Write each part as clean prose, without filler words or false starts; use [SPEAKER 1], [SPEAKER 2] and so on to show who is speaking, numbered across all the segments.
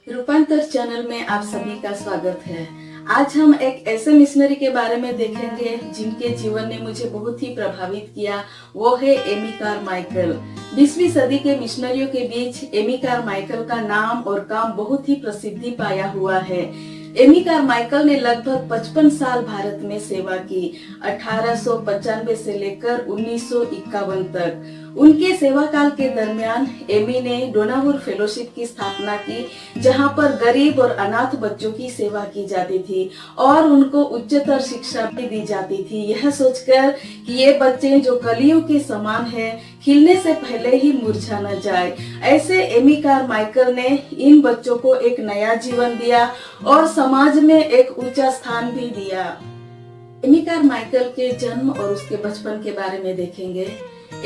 [SPEAKER 1] रूपांतर चैनल में आप सभी का स्वागत है। आज हम एक ऐसे मिशनरी के बारे में देखेंगे जिनके जीवन ने मुझे बहुत ही प्रभावित किया। वो है एमी कारमाइकल। 20वीं सदी के मिशनरियों के बीच एमी कारमाइकल का नाम और काम बहुत ही प्रसिद्धि पाया हुआ है। एमी कारमाइकल ने लगभग 55 साल भारत में सेवा की, 1895 से लेकर 1951 तक। उनके सेवा काल के दरमियान एमी ने डोनाहुर फेलोशिप की स्थापना की, जहां पर गरीब और अनाथ बच्चों की सेवा की जाती थी और उनको उच्चतर शिक्षा भी दी जाती थी, यह सोचकर कि ये बच्चे जो कलियों के समान हैं, खिलने से पहले ही मुरझा न जाए। ऐसे एमी कारमाइकल ने इन बच्चों को एक नया जीवन दिया और समाज में एक ऊंचा स्थान भी दिया। एमी कारमाइकल के जन्म और उसके बचपन के बारे में देखेंगे।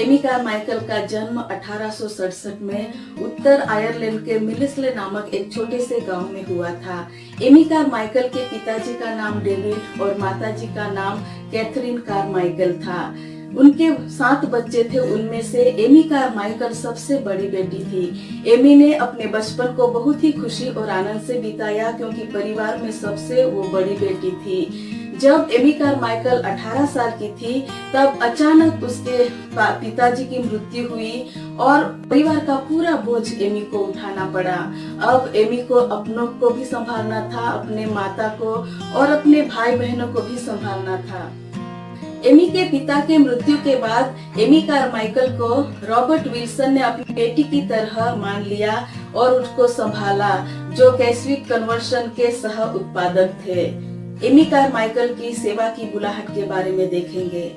[SPEAKER 1] एमी कारमाइकल का जन्म 1867 में उत्तर आयरलैंड के मिलिस्ले नामक एक छोटे से गांव में हुआ था। एमी कारमाइकल के पिताजी का नाम डेविड और माताजी का नाम कैथरीन कारमाइकल था। उनके 7 बच्चे थे, उनमें से एमी कारमाइकल सबसे बड़ी बेटी थी। एमी ने अपने बचपन को बहुत ही खुशी और आनंद से बिताया, क्योंकि परिवार में सबसे वो बड़ी बेटी थी। जब एमी कारमाइकल 18 साल की थी, तब अचानक उसके पिताजी की मृत्यु हुई और परिवार का पूरा बोझ एमी को उठाना पड़ा। अब एमी को अपनों को भी संभालना था, अपने माता को और अपने भाई बहनों को भी संभालना था। एमी के पिता के मृत्यु के बाद एमी कारमाइकल को रॉबर्ट विल्सन ने अपनी बेटी की तरह मान लिया और उसको संभाला, जो कैस्विक कन्वर्शन के सह उत्पादक थे। एमी कारमाइकल की सेवा की बुलाहट के बारे में देखेंगे।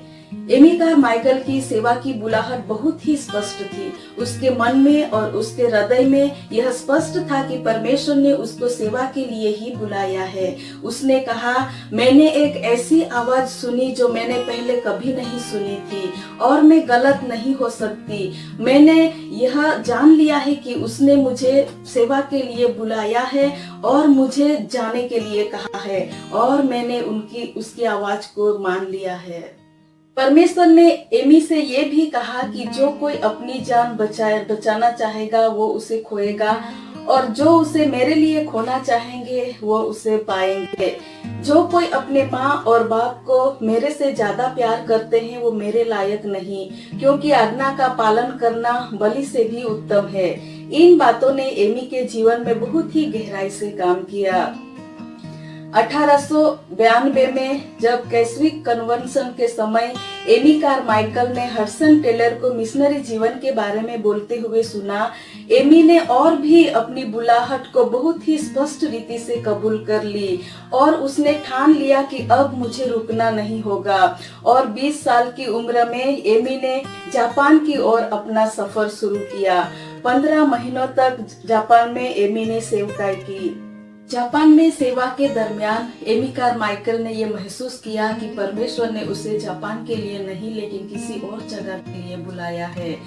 [SPEAKER 1] एमी कारमाइकल की सेवा की बुलाहट बहुत ही स्पष्ट थी। उसके मन में और उसके हृदय में यह स्पष्ट था कि परमेश्वर ने उसको सेवा के लिए ही बुलाया है। उसने कहा, मैंने एक ऐसी आवाज सुनी जो मैंने पहले कभी नहीं सुनी थी और मैं गलत नहीं हो सकती। मैंने यह जान लिया है कि उसने मुझे सेवा के लिए बुलाया है और मुझे जाने के लिए कहा है, और मैंने उसकी आवाज को मान लिया है। परमेश्वर ने एमी से ये भी कहा कि जो कोई अपनी जान बचाना चाहेगा वो उसे खोएगा, और जो उसे मेरे लिए खोना चाहेंगे वो उसे पाएंगे। जो कोई अपने माँ और बाप को मेरे से ज्यादा प्यार करते हैं वो मेरे लायक नहीं, क्योंकि आज्ञा का पालन करना बलि से भी उत्तम है। इन बातों ने एमी के जीवन में बहुत ही गहराई से काम किया। 1892 में जब कैस्विक कन्वेंशन के समय एमी कारमाइकल ने हडसन टेलर को मिशनरी जीवन के बारे में बोलते हुए सुना, एमी ने और भी अपनी बुलाहट को बहुत ही स्पष्ट रीति से कबूल कर ली और उसने ठान लिया कि अब मुझे रुकना नहीं होगा। और 20 साल की उम्र में एमी ने जापान की ओर अपना सफर शुरू किया। 15 महीनों तक जापान में एमी ने सेवकाई की। जापान में सेवा के दरमियान एमी कारमाइकल ने यह महसूस किया कि परमेश्वर ने उसे जापान के लिए नहीं, लेकिन किसी और जगह के लिए बुलाया है।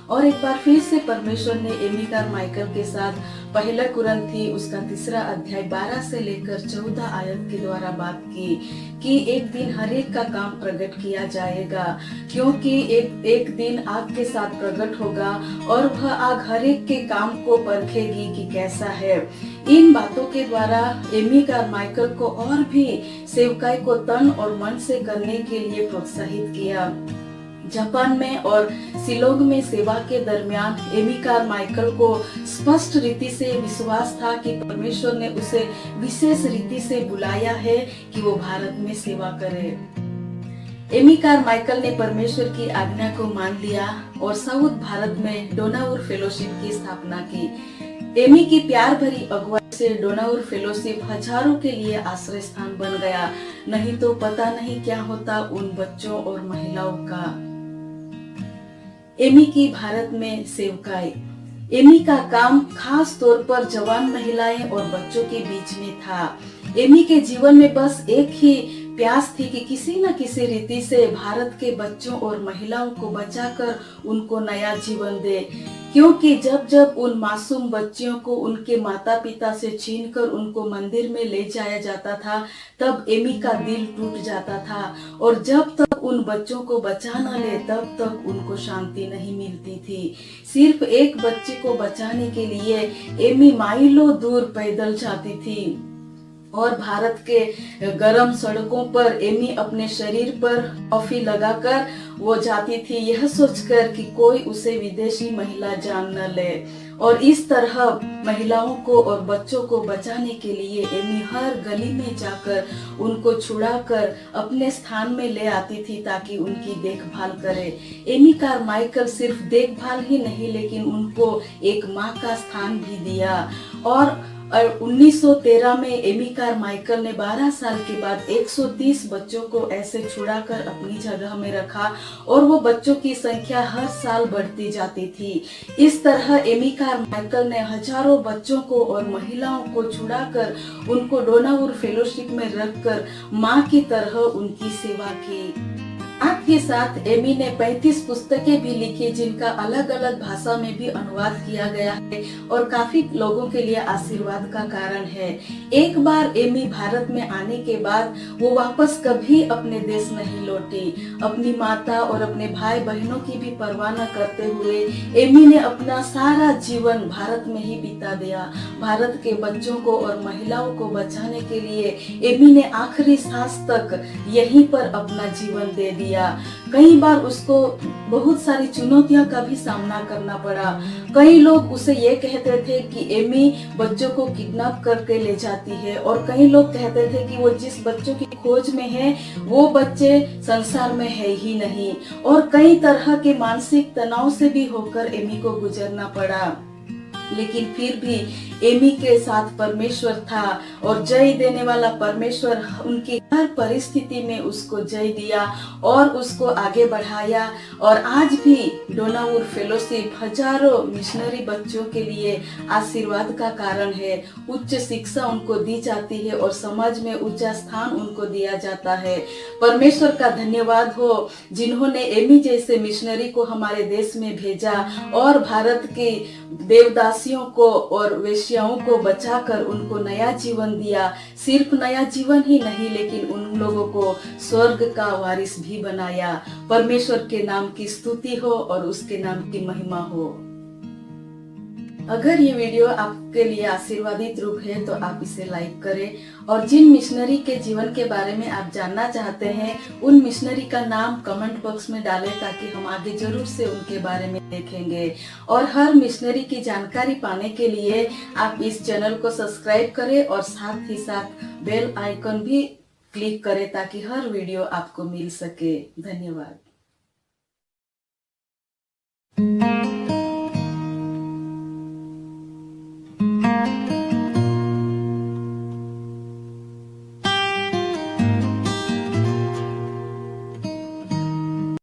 [SPEAKER 1] और एक बार फिर से परमेश्वर ने एमी कारमाइकल के साथ पहला कुरिन्थी उसका 3 अध्याय 12 से लेकर 14 आयत के द्वारा बात की कि एक दिन हरेक का काम प्रकट किया जाएगा, क्योंकि एक दिन आग के साथ प्रकट होगा और वह आग हरेक के काम को परखेगी कि कैसा है। इन बातों के द्वारा एमी कारमाइकल को और भी सेवकाई को तन और मन से करने के लिए प्रोत्साहित किया। जापान में और शिलोंग में सेवा के दरमियान एमी कारमाइकल को स्पष्ट रीति से विश्वास था कि परमेश्वर ने उसे विशेष रीति से बुलाया है कि वो भारत में सेवा करे। एमी कारमाइकल ने परमेश्वर की आज्ञा को मान लिया और साउथ भारत में डोनाहुर फेलोशिप की स्थापना की। एमी की प्यार भरी अगुवाई से डोनाहुर फेलोशिप हजारों के लिए आश्रय स्थान बन गया, नहीं तो पता नहीं क्या होता उन बच्चों और महिलाओं का। एमी की भारत में सेवकाई। एमी का काम खास तौर पर जवान महिलाएं और बच्चों के बीच में था। एमी के जीवन में बस एक ही प्यास थी कि किसी न किसी रीति से भारत के बच्चों और महिलाओं को बचाकर उनको नया जीवन दे। क्योंकि जब जब उन मासूम बच्चियों को उनके माता पिता से छीनकर उनको मंदिर में ले जाया जाता था, तब एमी का दिल टूट जाता था। और जब तक उन बच्चों को बचा न ले तब तक उनको शांति नहीं मिलती थी। सिर्फ एक बच्चे को बचाने के लिए एमी माइलों दूर पैदल जाती थी और भारत के गर्म सड़कों पर एमी अपने शरीर पर कॉफी लगाकर वो जाती थी, यह सोचकर कि कोई उसे विदेशी महिला जान न ले। और इस तरह महिलाओं को और बच्चों को बचाने के लिए एमी हर गली में जाकर उनको छुड़ाकर अपने स्थान में ले आती थी ताकि उनकी देखभाल करे। एमी कारमाइकल सिर्फ देखभाल ही नहीं लेकिन उनको एक माँ का स्थान भी दिया। और 1913 में एमी कारमाइकल ने 12 साल के बाद 130 बच्चों को ऐसे छुड़ाकर अपनी जगह में रखा और वो बच्चों की संख्या हर साल बढ़ती जाती थी। इस तरह एमी कारमाइकल ने हजारों बच्चों को और महिलाओं को छुड़ाकर उनको डोनाउर फेलोशिप में रखकर माँ की तरह उनकी सेवा की। साथ ही साथ एमी ने 35 पुस्तकें भी लिखी जिनका अलग अलग भाषा में भी अनुवाद किया गया है और काफी लोगों के लिए आशीर्वाद का कारण है। एक बार एमी भारत में आने के बाद वो वापस कभी अपने देश नहीं लौटी। अपनी माता और अपने भाई बहनों की भी परवाह न करते हुए एमी ने अपना सारा जीवन भारत में ही बिता दिया। भारत के बच्चों को और महिलाओं को बचाने के लिए एमी ने आखिरी सांस तक यहीं पर अपना जीवन दे दिया। कई बार उसको बहुत सारी चुनौतियों का भी सामना करना पड़ा। कई लोग उसे ये कहते थे कि एमी बच्चों को किडनैप करके ले जाती है और कई लोग कहते थे कि वो जिस बच्चों की खोज में है वो बच्चे संसार में है ही नहीं। और कई तरह के मानसिक तनाव से भी होकर एमी को गुजरना पड़ा, लेकिन फिर भी एमी के साथ परमेश्वर था और जय देने वाला परमेश्वर उनकी हर परिस्थिति में उसको जय दिया और उसको आगे बढ़ाया। और आज भी डोनाउर फेलोशिप हजारों मिशनरी बच्चों के लिए आशीर्वाद का कारण है। उच्च शिक्षा उनको दी जाती है और समाज में ऊंचा स्थान उनको दिया जाता है। परमेश्वर का धन्यवाद हो जिन्होंने एमी जैसे मिशनरी को हमारे देश में भेजा और भारत की देवदासियों को और वेश्याओं को बचाकर उनको नया जीवन दिया। सिर्फ नया जीवन ही नहीं लेकिन उन लोगों को स्वर्ग का वारिस भी बनाया। परमेश्वर के नाम की स्तुति हो और उसके नाम की महिमा हो। अगर ये वीडियो आपके लिए आशीर्वादित रूप है तो आप इसे लाइक करें और जिन मिशनरी के जीवन के बारे में आप जानना चाहते हैं उन मिशनरी का नाम कमेंट बॉक्स में डालें ताकि हम आगे जरूर से उनके बारे में देखेंगे। और हर मिशनरी की जानकारी पाने के लिए आप इस चैनल को सब्सक्राइब करें और साथ ही साथ बेल आइकन भी क्लिक करें ताकि हर वीडियो आपको मिल सके। धन्यवाद।